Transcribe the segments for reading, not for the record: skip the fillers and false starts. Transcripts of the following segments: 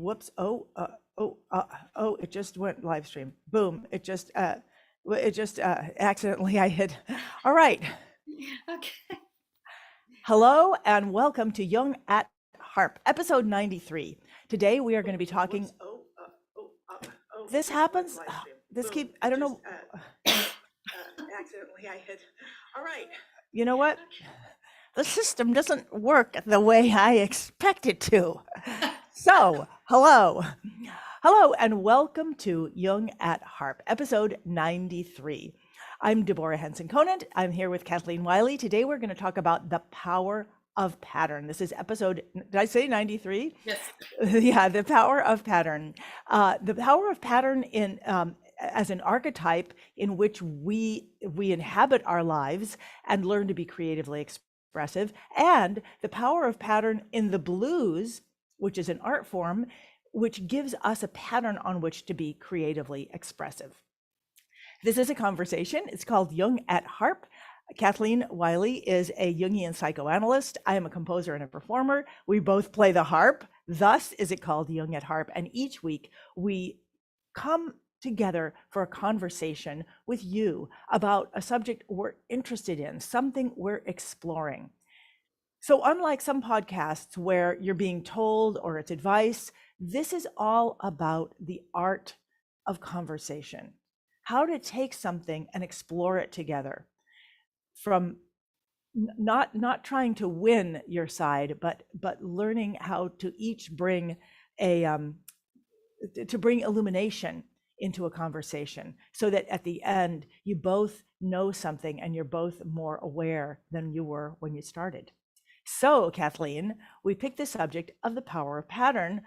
Whoops. Oh, it just went live stream. Boom. It just accidentally I hit. All right. Okay. Hello and welcome to Jung at Harp, episode 93. Today we are going to be talking. This happens. I don't know. Accidentally I hit. All right. You know what? The system doesn't work the way I expect it to. So, hello, and welcome to Jung at Harp, episode 93. I'm Deborah Henson-Conant. I'm here with Kathleen Wiley. Today we're going to talk about the power of pattern. This is episode, did I say 93? Yes. Yeah, the power of pattern. The power of pattern in as an archetype in which we inhabit our lives and learn to be creatively expressive, and the power of pattern in the blues, which is an art form, which gives us a pattern on which to be creatively expressive. This is a conversation. It's called Jung at Harp. Kathleen Wiley is a Jungian psychoanalyst. I am a composer and a performer. We both play the harp. Thus is it called Jung at Harp. And each week we come together for a conversation with you about a subject we're interested in, something we're exploring. So unlike some podcasts where you're being told or it's advice, this is all about the art of conversation. How to take something and explore it together, from not trying to win your side, but learning how to each bring bring illumination into a conversation, so that at the end you both know something and you're both more aware than you were when you started. So, Kathleen, we picked the subject of the power of pattern,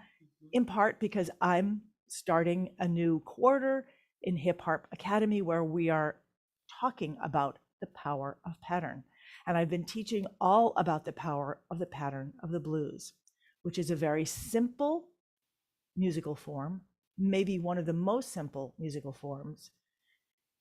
in part because I'm starting a new quarter in Hip Harp Academy where we are talking about the power of pattern. And I've been teaching all about the power of the pattern of the blues, which is a very simple musical form, maybe one of the most simple musical forms.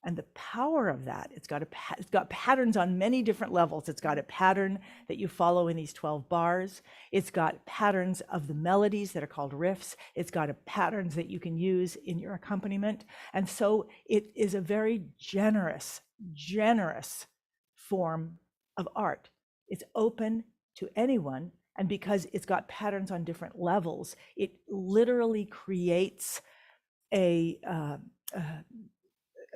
And the power of that, it's got patterns on many different levels. It's got a pattern that you follow in these 12 bars. It's got patterns of the melodies that are called riffs. It's got patterns that you can use in your accompaniment. And so it is a very generous form of art. It's open to anyone. And because it's got patterns on different levels, it literally creates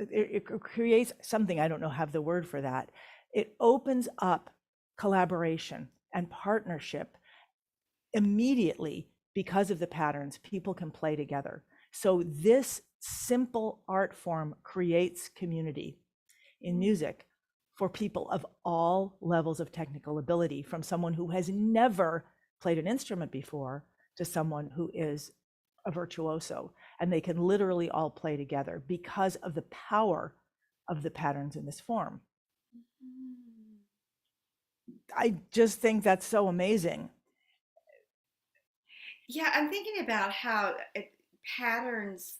it creates something, I don't know, have the word for that. It opens up collaboration and partnership immediately. Because of the patterns, people can play together. So this simple art form creates community in music for people of all levels of technical ability, from someone who has never played an instrument before to someone who is a virtuoso, and they can literally all play together because of the power of the patterns in this form. I just think that's so amazing. Yeah, I'm thinking about how patterns,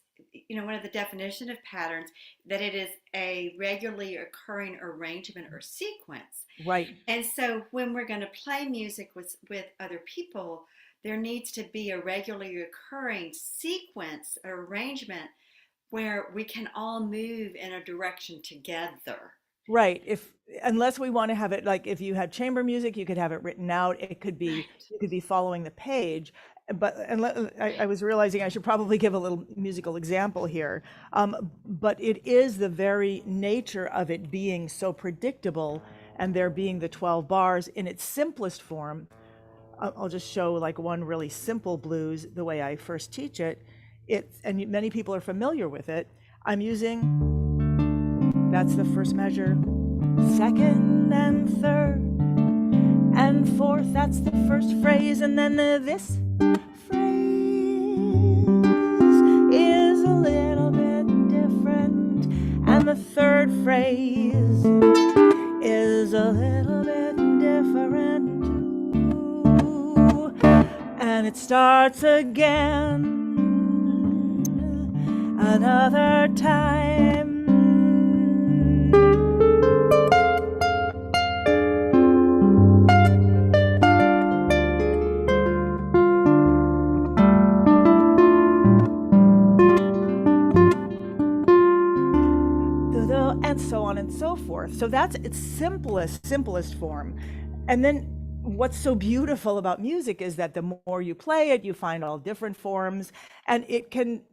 one of the definition of patterns, that it is a regularly occurring arrangement or sequence. Right. And so when we're going to play music with other people, there needs to be a regularly occurring sequence or arrangement where we can all move in a direction together. Right. Unless we want to have it, like if you had chamber music, you could have it written out. It could be, you could be following the page. But I was realizing I should probably give a little musical example here. But it is the very nature of it being so predictable, and there being the 12 bars in its simplest form. I'll just show like one really simple blues the way I first teach it. And many people are familiar with it. I'm using, that's the first measure, second and third and fourth, that's the first phrase, and then this phrase is a little bit different, and the third phrase is a little bit different too, and it starts again another time. forth. So that's its simplest form. And then what's so beautiful about music is that the more you play it, you find all different forms, and it can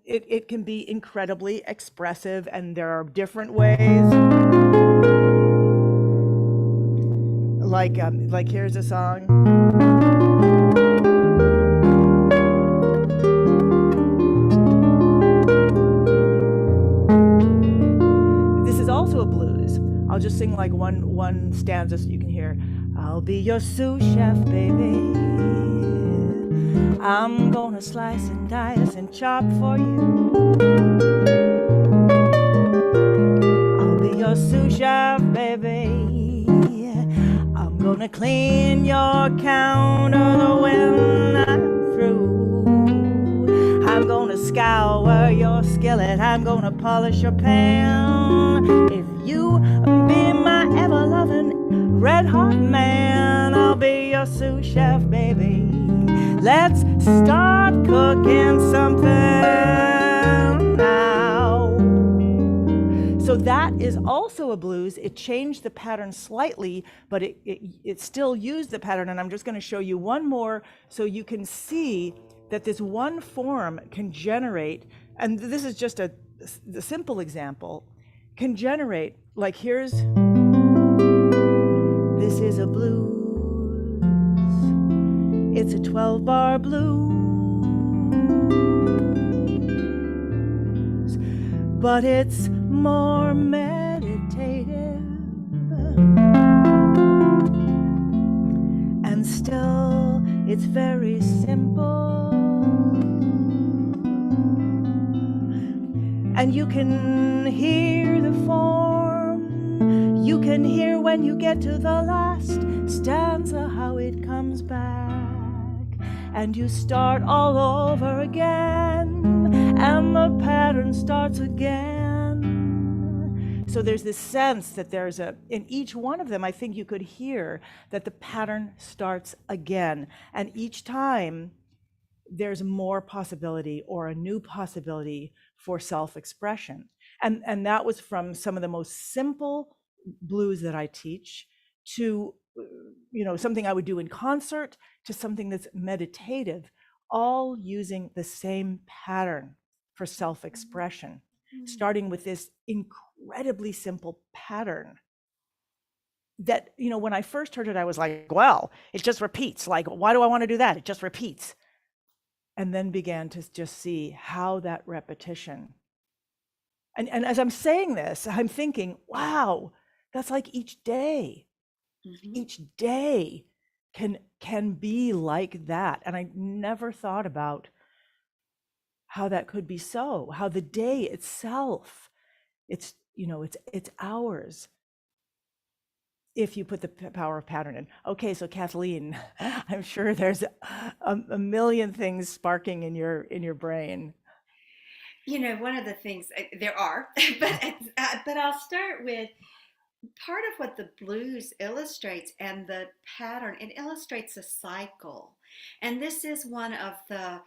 be incredibly expressive, and there are different ways. Like here's a song. This is also a blues. I'll just sing like one stanza so you can hear. I'll be your sous chef, baby. I'm gonna slice and dice and chop for you. I'll be your sous chef, baby. I'm gonna clean your counter when I'm through. I'm gonna scour your skillet. I'm gonna polish your pan. If you be my ever-loving red-hot man, I'll be your sous chef, baby. Let's start cooking something now. So that is also a blues. It changed the pattern slightly, but it still used the pattern. And I'm just going to show you one more so you can see that this one form can generate, and this is just the simple example, can generate, like here's, this is a blues. It's a 12-bar blues, but it's more meditative, and still it's very simple, and you can hear the form. You can hear when you get to the last stanza how it comes back, and you start all over again, and the pattern starts again. So there's this sense that there's in each one of them, I think you could hear that the pattern starts again. And each time there's more possibility or a new possibility for self-expression. And that was from some of the most simple blues that I teach to, something I would do in concert, to something that's meditative, all using the same pattern for self-expression, starting with this incredibly simple pattern that, when I first heard it, I was like, well, it just repeats. Like, why do I want to do that? It just repeats. And then began to just see how that repetition. And as I'm saying this, I'm thinking, wow, that's like each day. Each day can be like that. And I never thought about how that could be so, how the day itself, it's ours if you put the power of pattern in. Okay, so Kathleen, I'm sure there's a million things sparking in your brain. One of the things there are, but I'll start with part of what the blues illustrates and the pattern. It illustrates a cycle, and this is one of the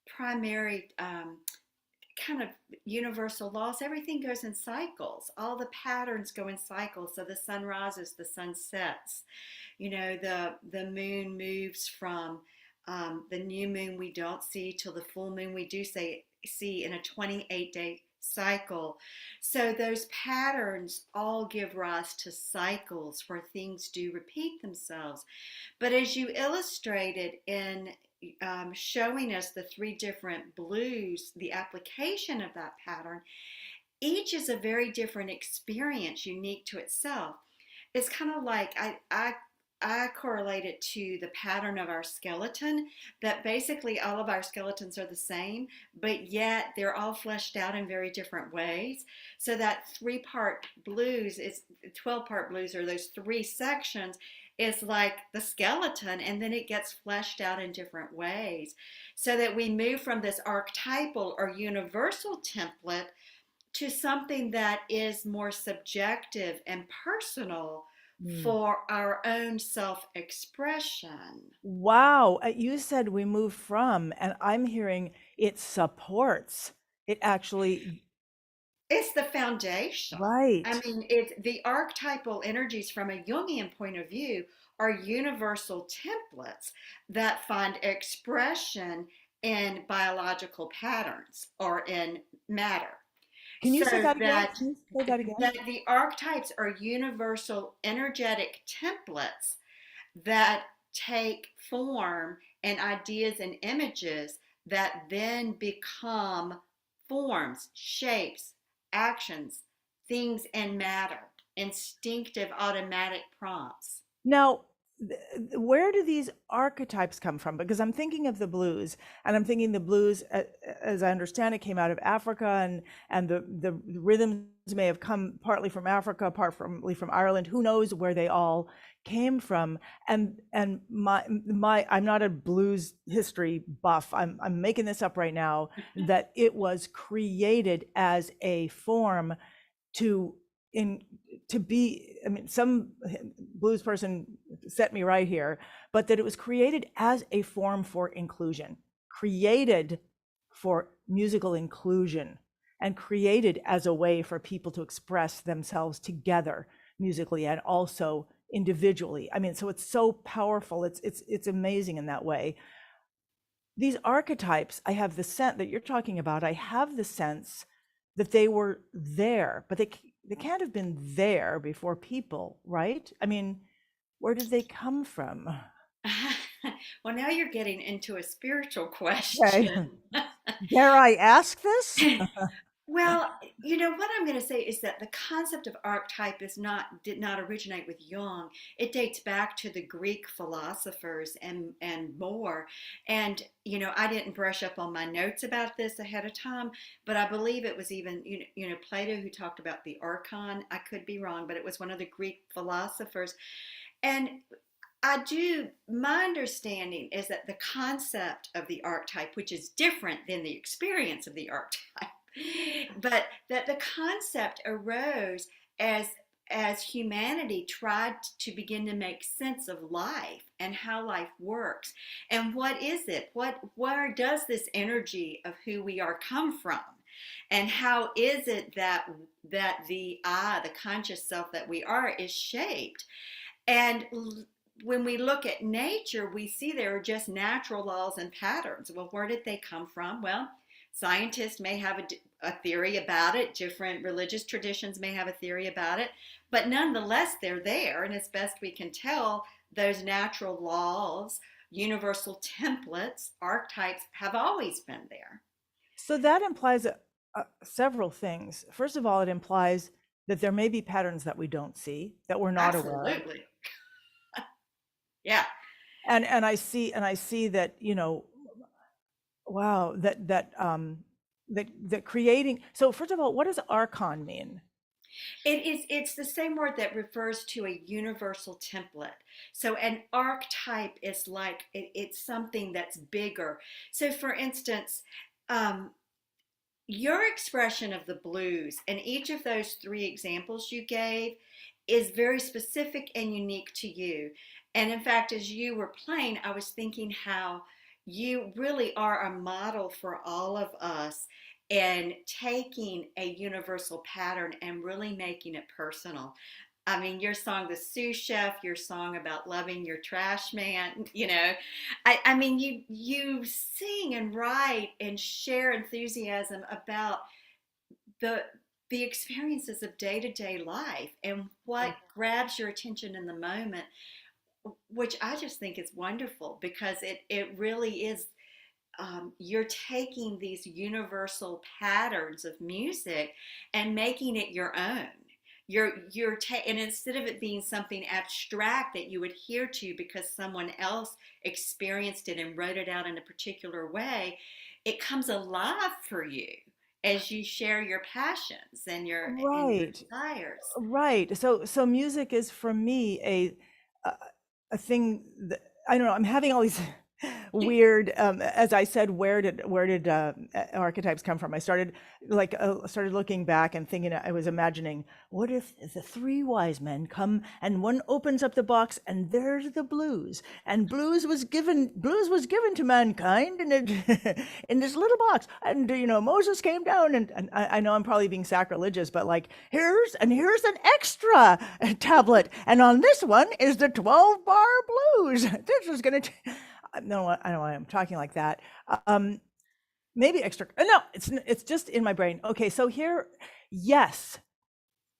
primary kind of universal laws. Everything goes in cycles. All the patterns go in cycles. So the sun rises, the sun sets. The moon moves from the new moon we don't see till the full moon we do see in a 28-day cycle. So those patterns all give rise to cycles where things do repeat themselves. But as you illustrated in showing us the three different blues, the application of that pattern, each is a very different experience, unique to itself. It's kind of like I correlate it to the pattern of our skeleton, that basically all of our skeletons are the same, but yet they're all fleshed out in very different ways. So that 3-part blues is 12-part blues, or those 3 sections, is like the skeleton, and then it gets fleshed out in different ways, so that we move from this archetypal or universal template to something that is more subjective and personal for our own self-expression. Wow, you said we move from, and I'm hearing it supports. It actually It's the foundation. I Right. mean, it's the archetypal energies from a Jungian point of view are universal templates that find expression in biological patterns or in matter. Can you say So that again? that Can you say that again? that the archetypes are universal energetic templates that take form and ideas and images that then become forms, shapes, actions, things, and matter, instinctive automatic prompts. Now, where do these archetypes come from? Because I'm thinking of the blues, and I'm thinking the blues, as I understand it, came out of Africa, and the rhythms may have come partly from Africa, partly from Ireland. Who knows where they all came from? And my I'm not a blues history buff. I'm making this up right now. That it was created as a form to in to be, I mean, some blues person set me right here, but that it was created as a form for inclusion, created for musical inclusion, and created as a way for people to express themselves together musically and also individually. I mean, so it's so powerful. It's amazing in that way. These archetypes, I have the sense that you're talking about, I have the sense that they were there, but they can't have been there before people, right? I mean, where did they come from? Well, now you're getting into a spiritual question. Okay. Dare I ask this? Well, you know what I'm going to say is that the concept of archetype is not did not originate with Jung. It dates back to the Greek philosophers and more. And you know, I didn't brush up on my notes about this ahead of time, but I believe it was even you know Plato who talked about the archon. I could be wrong, but it was one of the Greek philosophers. And my understanding is that the concept of the archetype, which is different than the experience of the archetype, but that the concept arose as as humanity tried to begin to make sense of life and how life works and what is it, what where does this energy of who we are come from, and how is it that the I, the conscious self that we are, is shaped. And when we look at nature, we see there are just natural laws and patterns. Well, where did they come from? Well, scientists may have a theory about it, different religious traditions may have a theory about it, but nonetheless, they're there. And as best we can tell, those natural laws, universal templates, archetypes have always been there. So that implies several things. First of all, it implies that there may be patterns that we don't see, that we're not aware of. Absolutely. Yeah. And I see that, wow, that creating. So first of all, what does archon mean? It's the same word that refers to a universal template. So an archetype is like it's something that's bigger. So for instance, um, your expression of the blues and each of those three examples you gave is very specific and unique to you. And in fact, as you were playing, I was thinking how you really are a model for all of us and taking a universal pattern and really making it personal. I mean, your song, The Sous Chef, your song about loving your trash man, you know, I mean, you sing and write and share enthusiasm about the the experiences of day-to-day life and what grabs your attention in the moment, which I just think is wonderful because it really is, you're taking these universal patterns of music and making it your own. And instead of it being something abstract that you adhere to because someone else experienced it and wrote it out in a particular way, it comes alive for you as you share your passions and your Right. desires. Right. So music is for me a a thing that I don't know. I'm having all these weird. As I said, where did archetypes come from? I started started looking back and thinking. I was imagining, what if the three wise men come and one opens up the box and there's the blues, and blues was given to mankind in in this little box, and Moses came down, and I know I'm probably being sacrilegious, but like here's an extra tablet, and on this one is the 12 bar blues. This is gonna. No, I don't know why I'm talking like that. Um, Maybe extra. No, it's just in my brain. Okay, so here, yes,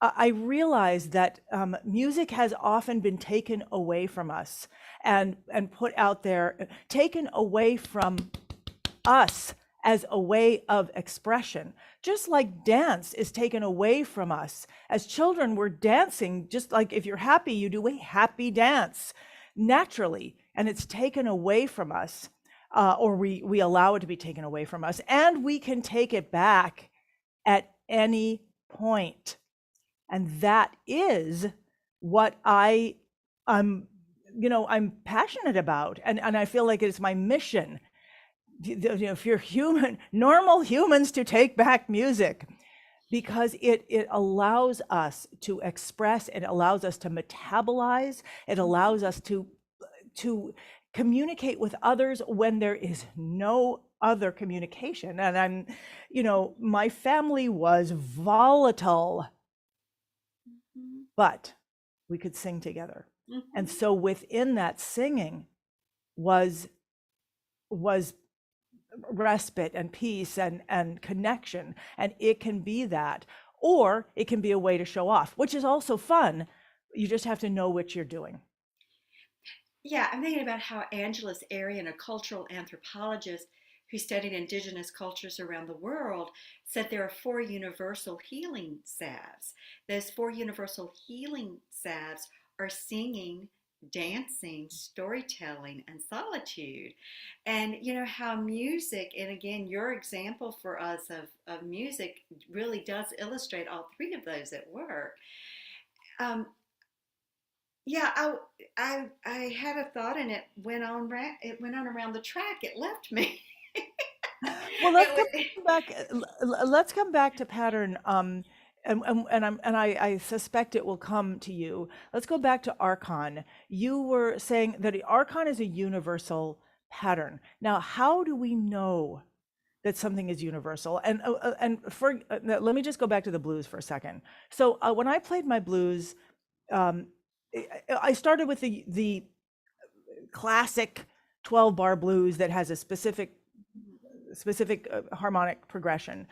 I realize that music has often been taken away from us and put out there, taken away from us as a way of expression. Just like dance is taken away from us. As children, we're dancing, just like if you're happy, you do a happy dance naturally, and it's taken away from us, or we allow it to be taken away from us, and we can take it back at any point. And that is what I'm passionate about, and I feel like it's my mission, if you're human, normal humans, to take back music, because it allows us to express, it allows us to metabolize, it allows us to communicate with others when there is no other communication. And my family was volatile, Mhm, but we could sing together. And mhm. so within that singing was respite and peace and connection, and it can be that, or it can be a way to show off, which is also fun. You just have to know what you're doing. Yeah, I'm thinking about how Angeles Arian, a cultural anthropologist who studied indigenous cultures around the world, said there are four universal healing salves. Those four universal healing salves are singing, dancing, storytelling, and solitude. And you know how music, and again, your example for us of music really does illustrate all three of those at work. Um, yeah, I had a thought and it went on around the track. It left me. Well, It was, let's come back to pattern. And I suspect it will come to you. Let's go back to archon. You were saying that the archon is a universal pattern. Now, how do we know that something is universal? Let me just go back to the blues for a second. So when I played my blues, um, I started with the classic 12 bar blues that has a specific harmonic progression.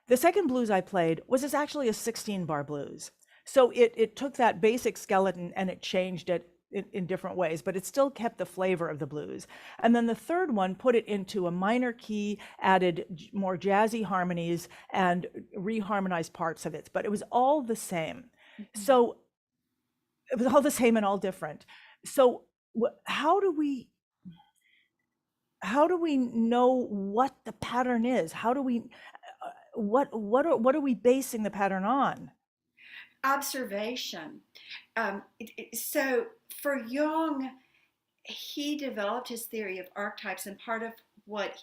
The second blues I played was actually a 16 bar blues. So it took that basic skeleton and it changed it in different ways, but it still kept the flavor of the blues. And then the third one put it into a minor key, added more jazzy harmonies and reharmonized parts of it, but it was all the same. So it was all the same and all different. So how do we know what the pattern is? How do we what are we basing the pattern on? observation. So for Jung, he developed his theory of archetypes, and part of what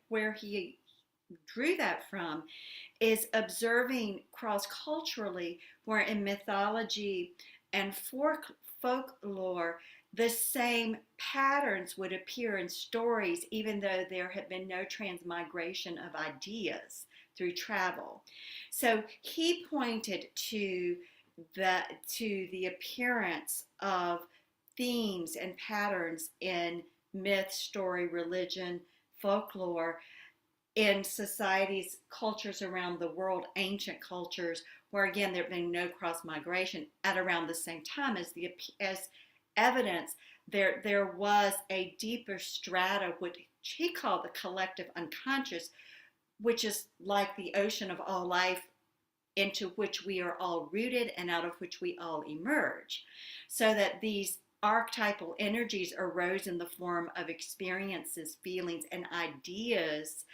where he drew that from is observing cross culturally, where in mythology and folklore, the same patterns would appear in stories, even though there had been no transmigration of ideas through travel. So he pointed the to the appearance of themes and patterns in myth, story, religion, folklore in societies, cultures around the world, ancient cultures, where again there had been no cross migration at around the same time as evidence, there was a deeper strata, which he called the collective unconscious, which is like the ocean of all life into which we are all rooted and out of which we all emerge. So that these archetypal energies arose in the form of experiences, feelings, and ideas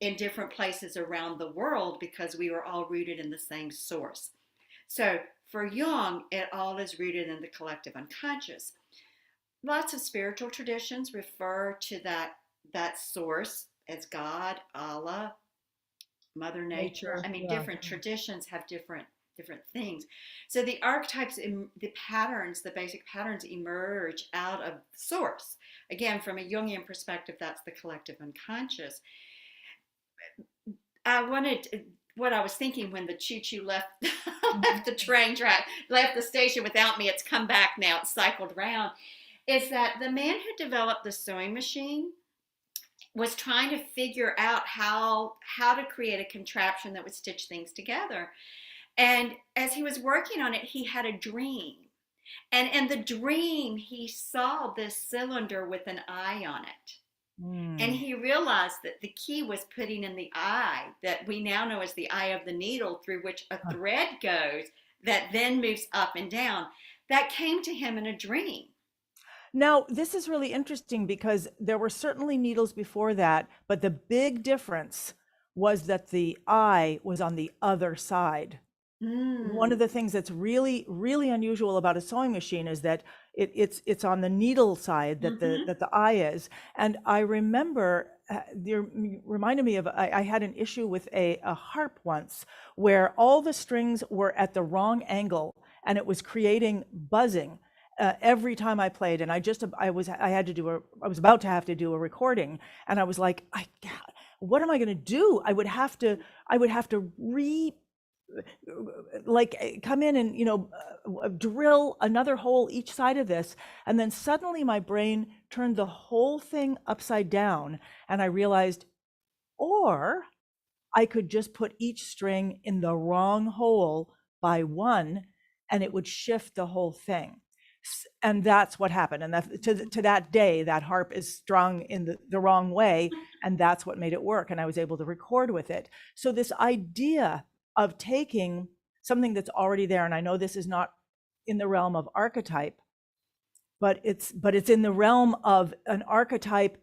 in different places around the world because we were all rooted in the same source. So for Jung, it all is rooted in the collective unconscious. Lots of spiritual traditions refer to that source as God, Allah, Mother Nature. Nature, I mean, yeah. different traditions have different things. So the archetypes, the patterns, the basic patterns emerge out of source. Again, from a Jungian perspective, that's the collective unconscious. I wanted what I was thinking when the choo choo left left the Mhm. train track, left the station without me. It's come back now. It's cycled around. Is that the man who developed the sewing machine was trying to figure out how to create a contraption that would stitch things together. And as he was working on it, he had a dream. And in the dream, he saw this cylinder with an eye on it. And Mm. he realized that the key was putting in the eye that we now know as the eye of the needle, through which a Huh. thread goes that then moves up and down. That came to him in a dream. Now, this is really interesting because there were certainly needles before that, but the big difference was that the eye was on the other side. One Mm, of the things that's really, really unusual about a sewing machine is that it's on the needle side that mm-hmm. the eye is. And I remember you reminded me of I had an issue with a harp once where all the strings were at the wrong angle and it was creating buzzing. Every time I played, and I had to do I was about to have to do a recording, and I was like, what am I going to do? I would have to come in and drill another hole each side of this, and then suddenly my brain turned the whole thing upside down, and I realized, or I could just put each string in the wrong hole by one, and it would shift the whole thing. And that's what happened. And that, to that day, that harp is strung in the wrong way. And that's what made it work. And I was able to record with it. So, this idea of taking something that's already there, and I know this is not in the realm of archetype, but it's in the realm of an archetype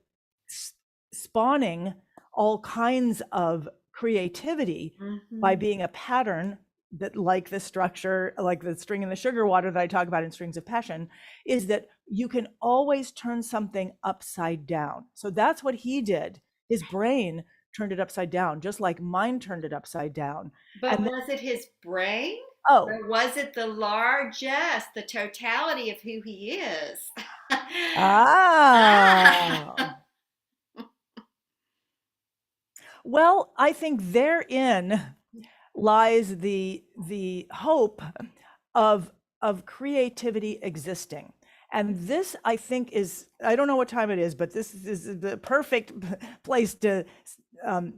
spawning all kinds of creativity by Mm-hmm. being a pattern that, like the structure, like the string in the sugar water that I talk about in Strings of Passion, is that you can always turn something upside down. So that's what he did. His brain turned it upside down, just like mine turned it upside down. But And then, was it his brain? oh, Or was it the largesse, the totality of who he is? ah, well, I think therein lies the hope of creativity existing. And this, I think, is, I don't know what time it is, but this is the perfect place to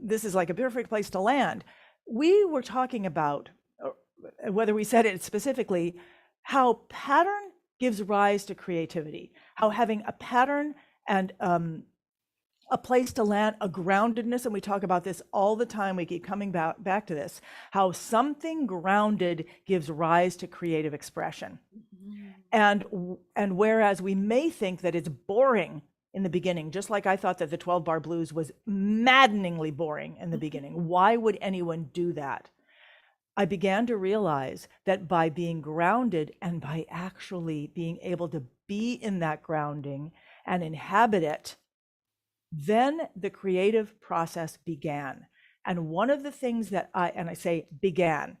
this is like a perfect place to land. We were talking about, whether we said it specifically, how pattern gives rise to creativity, how having a pattern and a place to land, a groundedness, and we talk about this all the time. We keep coming back to this, how something grounded gives rise to creative expression. And whereas we may think that it's boring in the beginning, just like I thought that the 12 bar blues was maddeningly boring in the beginning. Why would anyone do that? I began to realize that by being grounded and by actually being able to be in that grounding and inhabit it, then the creative process began. And one of the things that I say began,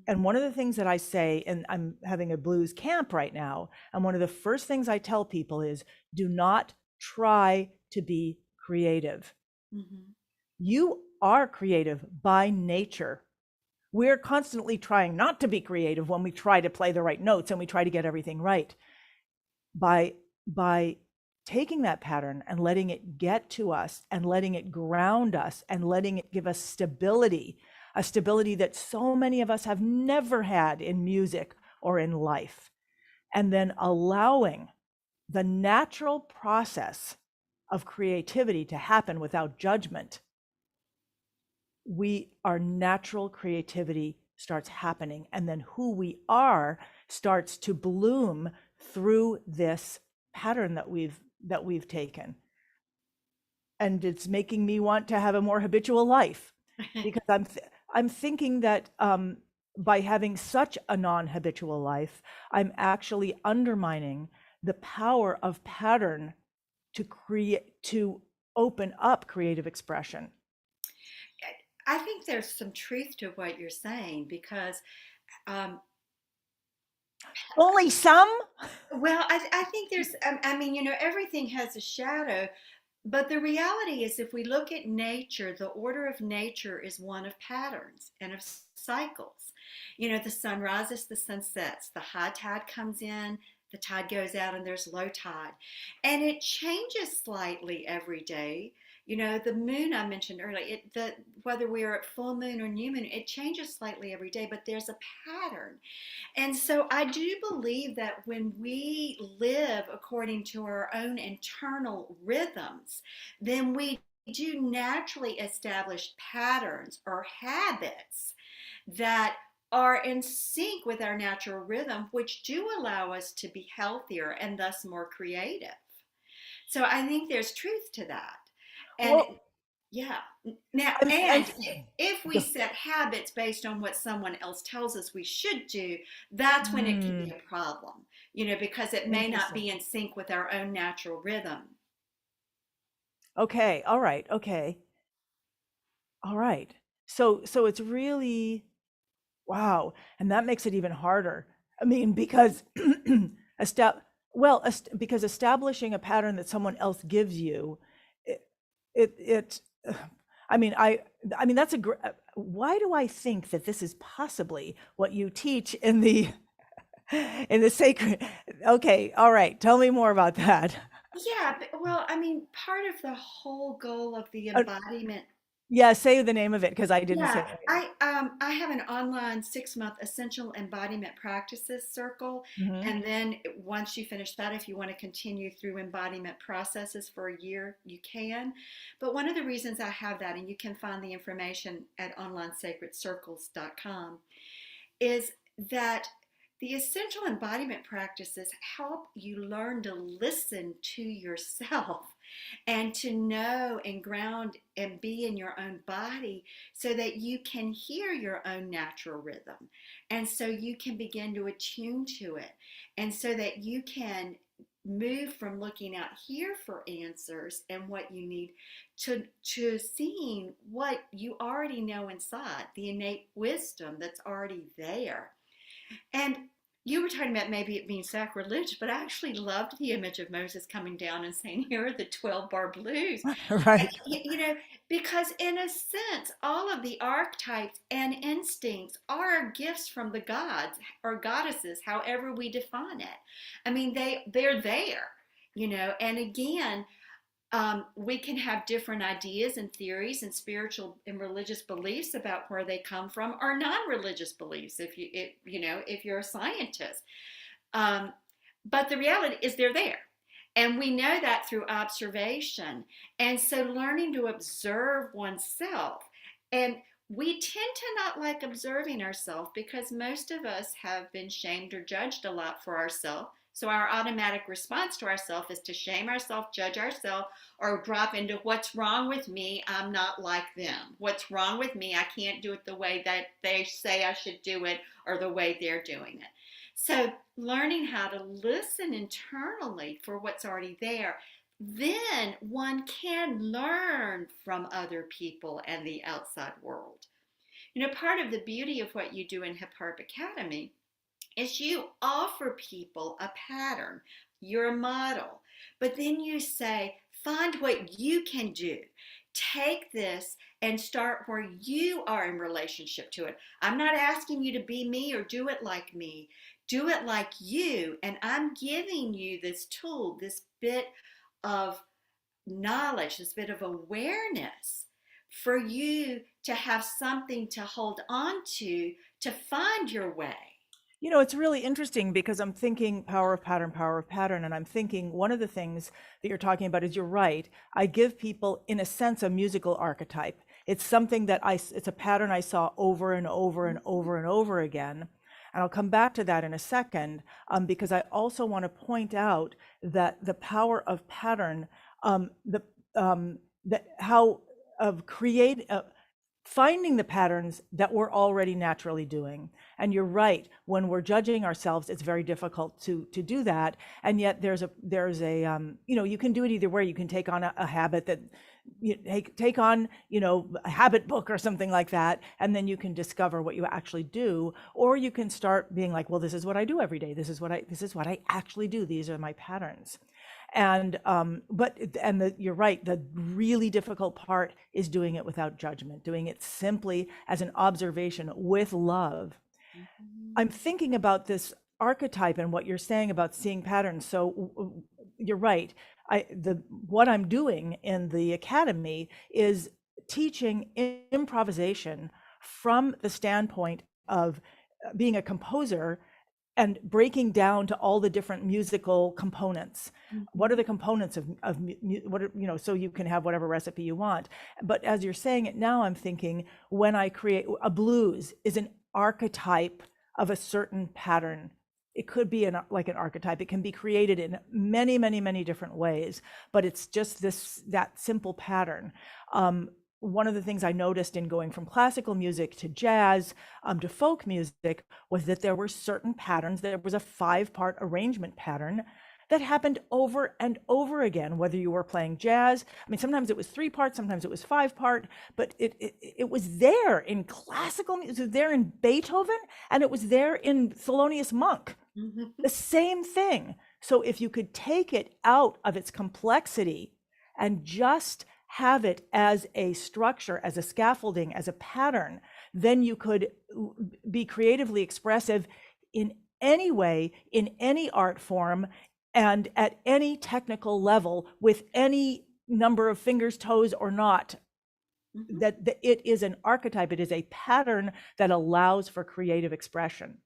and one of the things that I say, and I'm having a blues camp right now, and one of the first things I tell people is, do not try to be creative. Mm-hmm. You are creative by nature. We're constantly trying not to be creative when we try to play the right notes and we try to get everything right. By taking that pattern and letting it get to us and letting it ground us and letting it give us stability, a stability that so many of us have never had in music or in life, and then allowing the natural process of creativity to happen without judgment, our natural creativity starts happening, and then who we are starts to bloom through this pattern that we've taken. And it's making me want to have a more habitual life, because I'm thinking that by having such a non-habitual life, I'm actually undermining the power of pattern to create, to open up creative expression? I think there's some truth to what you're saying because, um, Only some? well, I think there's, I mean, everything has a shadow, but the reality is, if we look at nature, the order of nature is one of patterns and of cycles. The sun rises, the sun sets, the high tide comes in, the tide goes out, and there's low tide. And it changes slightly every day. The moon I mentioned earlier, whether we are at full moon or new moon, it changes slightly every day, but there's a pattern. And so I do believe that when we live according to our own internal rhythms, then we do naturally establish patterns or habits that are in sync with our natural rhythm, which do allow us to be healthier and thus more creative. So I think there's truth to that. And Well, yeah. Now, I'm and if we set habits based on what someone else tells us we should do, that's when it can be hmm, a problem, because it may not interesting. be in sync with our own natural rhythm. Okay, all right, okay, all right. So it's really, wow, and that makes it even harder. I mean, because estab because establishing a pattern that someone else gives you, it it I mean, I mean that's why do I think that this is possibly what you teach in the in the sacred? Okay, all right, tell me more about that. Yeah, but, well, I mean, part of the whole goal of the Uh, embodiment. yeah, say the name of it because I didn't say Yeah, it. I have an online 6-month essential embodiment practices circle, Hmm. and then once you finish that, if you want to continue through embodiment processes for a year, you can. But one of the reasons I have that, and you can find the information at onlinesacredcircles.com, is that the essential embodiment practices help you learn to listen to yourself and to know and ground and be in your own body so that you can hear your own natural rhythm. And so you can begin to attune to it. And so that you can move from looking out here for answers and what you need to seeing what you already know inside, the innate wisdom that's already there. And you were talking about maybe it being sacrilegious, but I actually loved the image of Moses coming down and saying, "Here are the 12 bar blues." Right. Because in a sense, all of the archetypes and instincts are gifts from the gods or goddesses, however we define it. I mean, they're there, and again, we can have different ideas and theories and spiritual and religious beliefs about where they come from, or non-religious beliefs if you're a scientist. um, but the reality is they're there, and we know that through observation. And so learning to observe oneself, and we tend to not like observing ourselves because most of us have been shamed or judged a lot for ourselves. So our automatic response to ourselves is to shame ourselves, judge ourselves, or drop into what's wrong with me? I'm not like them. What's wrong with me? I can't do it the way that they say I should do it or the way they're doing it. So learning how to listen internally for what's already there, then one can learn from other people and the outside world. Part of the beauty of what you do in Harp Academy is you offer people a pattern. You're a model. But then you say, find what you can do. Take this and start where you are in relationship to it. I'm not asking you to be me or do it like me. Do it like you. And I'm giving you this tool, this bit of knowledge, this bit of awareness for you to have something to hold on to find your way. It's really interesting because I'm thinking power of pattern, and I'm thinking one of the things that you're talking about is you're right. I give people, in a sense, a musical archetype. It's something that it's a pattern I saw over and over and over and over again. And I'll come back to that in a second, because I also want to point out that the power of pattern, the that how of create finding the patterns that we're already naturally doing. And you're right, when we're judging ourselves, it's very difficult to do that. And yet there's a you know, you can do it either way. You can take on a habit that you take on, you know, a habit book or something like that, and then you can discover what you actually do. Or you can start being like, well, this is what I do every day. This is what I actually do. These are my patterns. And you're right, the really difficult part is doing it without judgment, doing it simply as an observation with love. Mhm. I'm thinking about this archetype and what you're saying about seeing patterns. So you're right. What I'm doing in the academy is teaching improvisation from the standpoint of being a composer and breaking down to all the different musical components. What are Mhm. the components of what are, you know, so you can have whatever recipe you want. But as you're saying it now, I'm thinking, when I create a blues is an archetype of a certain pattern. It could be like an archetype. It can be created in many, many, many different ways, but it's just that simple pattern. One of the things I noticed in going from classical music to jazz, to folk music, was that there were certain patterns. There was a 5-part arrangement pattern that happened over and over again, whether you were playing jazz. I mean, sometimes it was 3 parts, sometimes it was 5-part, but it was there in classical music, it was there in Beethoven, and it was there in Thelonious Monk. Mhm. The same thing. So if you could take it out of its complexity and just have it as a structure, as a scaffolding, as a pattern, then you could be creatively expressive in any way, in any art form, and at any technical level, with any number of fingers, toes, or not. Mhm. That it is an archetype, it is a pattern that allows for creative expression.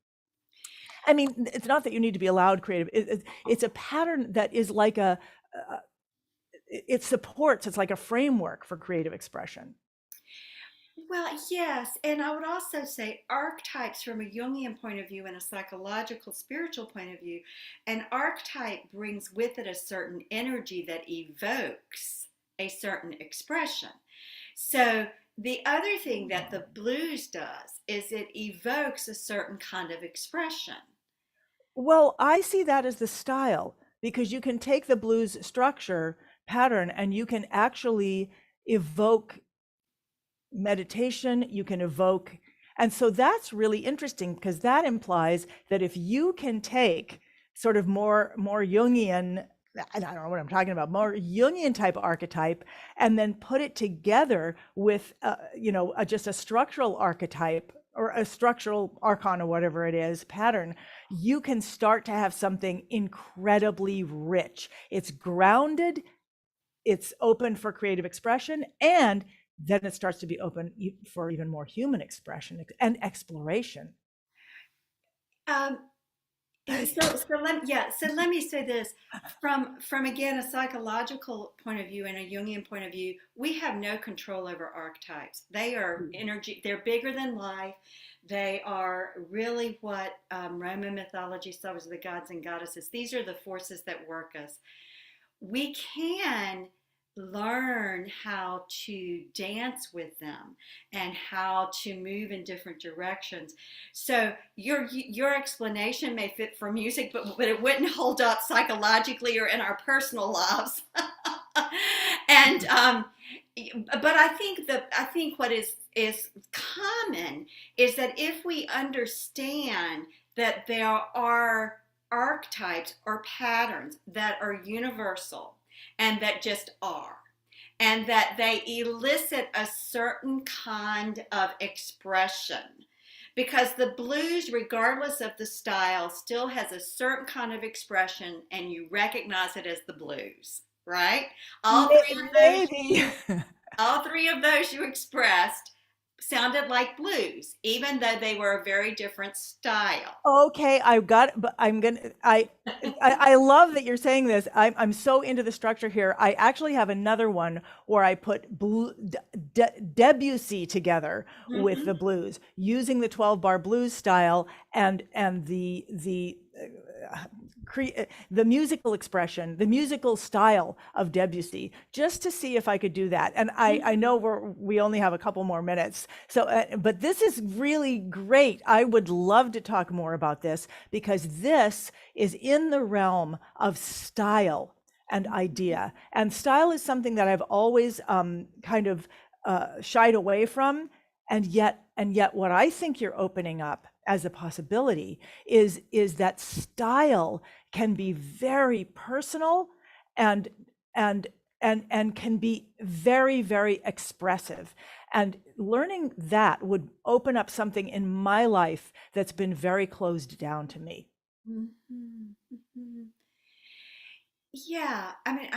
I mean, it's not that you need to be allowed creative. It's a pattern that is like it supports, it's like a framework for creative expression. Well, yes, and I would also say archetypes from a Jungian point of view and a psychological, spiritual point of view. An archetype brings with it a certain energy that evokes a certain expression. So, the other thing that the blues does is it evokes a certain kind of expression. Well, I see that as the style, because you can take the blues structure pattern and you can actually evoke meditation, you can evoke. And so that's really interesting, because that implies that if you can take sort of more Jungian, I don't know what I'm talking about, more Jungian type archetype, and then put it together with, you know, just a structural archetype or a structural archon or whatever it is, pattern, you can start to have something incredibly rich. It's grounded, it's open for creative expression, and then it starts to be open for even more human expression and exploration. Um, so let me say this from again a psychological point of view and a Jungian point of view. We have no control over archetypes. They are energy. They're bigger than life. They are really what Roman mythology saw as the gods and goddesses. These are the forces that work us. We can learn how to dance with them and how to move in different directions. So your explanation may fit for music, but it wouldn't hold up psychologically or in our personal lives. and but I think what is common is that if we understand that there are archetypes or patterns that are universal and that just are, and that they elicit a certain kind of expression. Because the blues, regardless of the style, still has a certain kind of expression, and you recognize it as the blues, right? All three of those, Maybe. all three of those you expressed sounded like blues, even though they were a very different style. Okay, I've got, but I'm gonna, I love that you're saying this. I'm so into the structure here. I actually have another one where I put Debussy together with the Mm-hmm. blues, using the 12 bar blues style and the musical expression, the musical style of Debussy, just to see if I could do that. And I know we only have a couple more minutes. So, but this is really great. I would love to talk more about this because this is in the realm of style and idea. And style is something that I've always kind of shied away from. And yet what I think you're opening up as a possibility is that style can be very personal and and and can be very, very expressive. And learning that would open up something in my life that's been very closed down to me. Mhm, mhm. Yeah, I mean,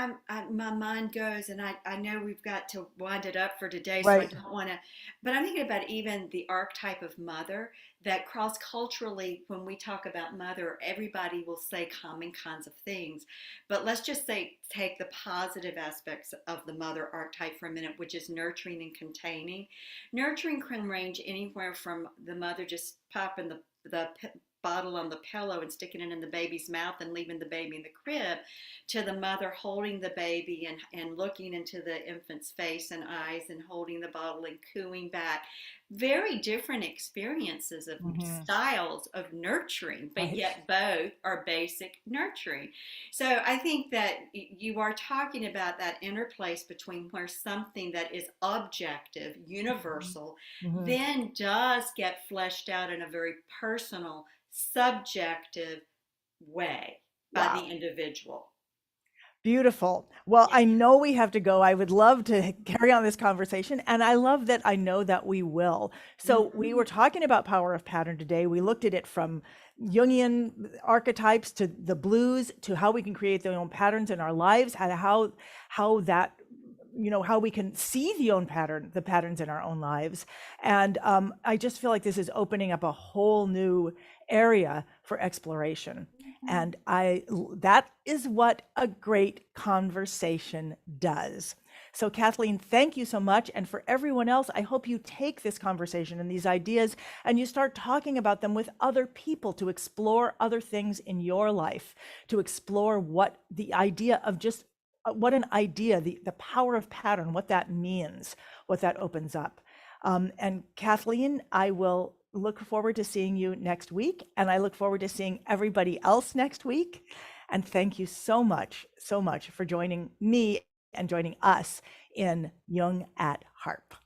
my mind goes, and I know we've got to wind it up for today, so I Right. don't want to, but I'm thinking about even the archetype of mother that cross culturally, when we talk about mother, everybody will say common kinds of things. But let's just say, take the positive aspects of the mother archetype for a minute, which is nurturing and containing. Nurturing can range anywhere from the mother just popping the bottle on the pillow and sticking it in the baby's mouth and leaving the baby in the crib, to the mother holding the baby and looking into the infant's face and eyes and holding the bottle and cooing back. Very different experiences of Hmm. styles of nurturing, but Right. yet both are basic nurturing. So I think that you are talking about that interplace between where something that is objective, universal, Hmm. then does get fleshed out in a very personal, subjective way by the Wow. individual. Beautiful. Well, Yeah. I know we have to go. I would love to carry on this conversation, and I love that I know that we will. So, we Mhm. were talking about power of pattern today. We looked at it from Jungian archetypes to the blues to how we can create their own patterns in our lives, and how that how we can see the patterns in our own lives. And I just feel like this is opening up a whole new area for exploration. Mhm. And that is what a great conversation does. So, Kathleen, thank you so much. And for everyone else, I hope you take this conversation and these ideas and you start talking about them with other people to explore other things in your life, to explore what the idea of just what an idea, the power of pattern, what that means, what that opens up. And Kathleen, I will look forward to seeing you next week. And I look forward to seeing everybody else next week. And thank you so much for joining me and joining us in Jung at Harp.